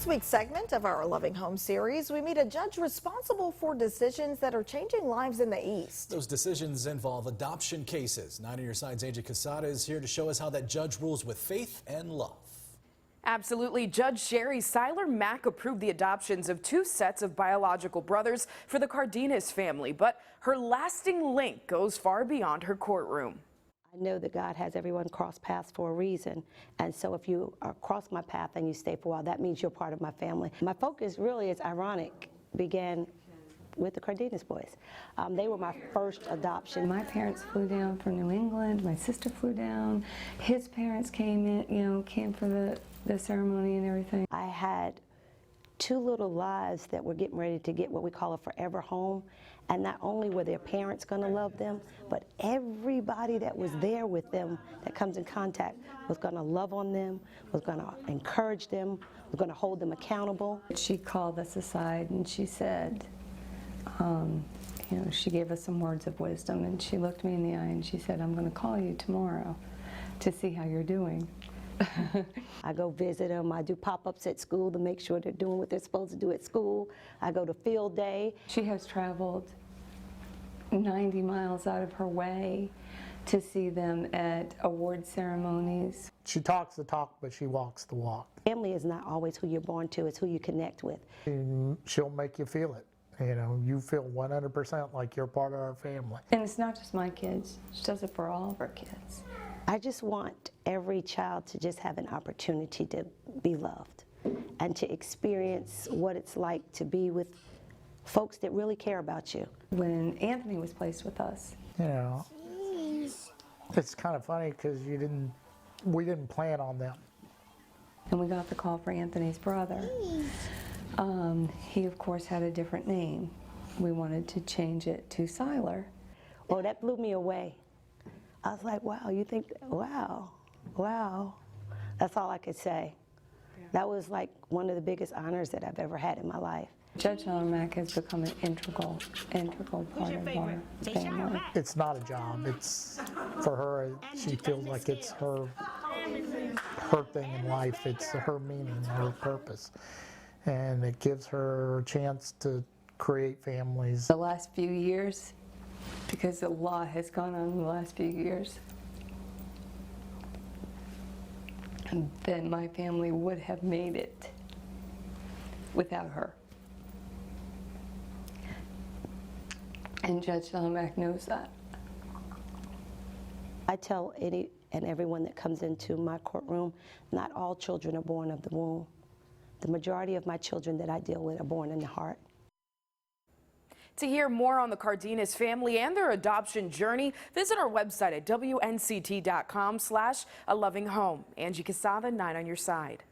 this week's segment of our Loving Home series, we meet a judge responsible for decisions that are changing lives in the East. Those decisions involve adoption cases. 9 on your side's Angie Casada is here to show us how that judge rules with faith and love. Absolutely. Judge Sherry Siler-Mack approved the adoptions of 2 sets of biological brothers for the Cardenas family, but her lasting link goes far beyond her courtroom. I know that God has everyone cross paths for a reason, and so if you cross my path and you stay for a while, that means you're part of my family. My focus really is ironic, began with the Cardenas boys. They were my first adoption. My parents flew down from New England, my sister flew down, his parents came in, came for the ceremony and everything. I had 2 little lives that were getting ready to get what we call a forever home, and not only were their parents going to love them, but everybody that was there with them that comes in contact was going to love on them, was going to encourage them, was going to hold them accountable. She called us aside and she said, she gave us some words of wisdom, and she looked me in the eye and she said, I'm going to call you tomorrow to see how you're doing. I go visit them. I do pop-ups at school to make sure they're doing what they're supposed to do at school. I go to field day. She has traveled 90 miles out of her way to see them at award ceremonies. She talks the talk, but she walks the walk. Family is not always who you're born to, it's who you connect with. And she'll make you feel it. You feel 100% like you're part of our family. And it's not just my kids, she does it for all of her kids. I just want every child to just have an opportunity to be loved and to experience what it's like to be with folks that really care about you. When Anthony was placed with us, it's kind of funny because we didn't plan on them. and we got the call for Anthony's brother. He of course had a different name. We wanted to change it to Siler. Well, that blew me away. I was like, wow, you think, wow. That's all I could say. Yeah. That was like one of the biggest honors that I've ever had in my life. Judge Siler-Mack has become an integral part of our family. It's not a job. It's, for her, she feels like it's her thing in life. It's her meaning, her purpose. And it gives her a chance to create families. The last few years, because a lot has gone on in the last few years, then my family would have made it without her. And Judge Siler-Mack knows that. I tell any and everyone that comes into my courtroom, not all children are born of the womb. The majority of my children that I deal with are born in the heart. To hear more on the Cardenas family and their adoption journey, visit our website at WNCT.com/a loving home. Angie Casada, 9 on your side.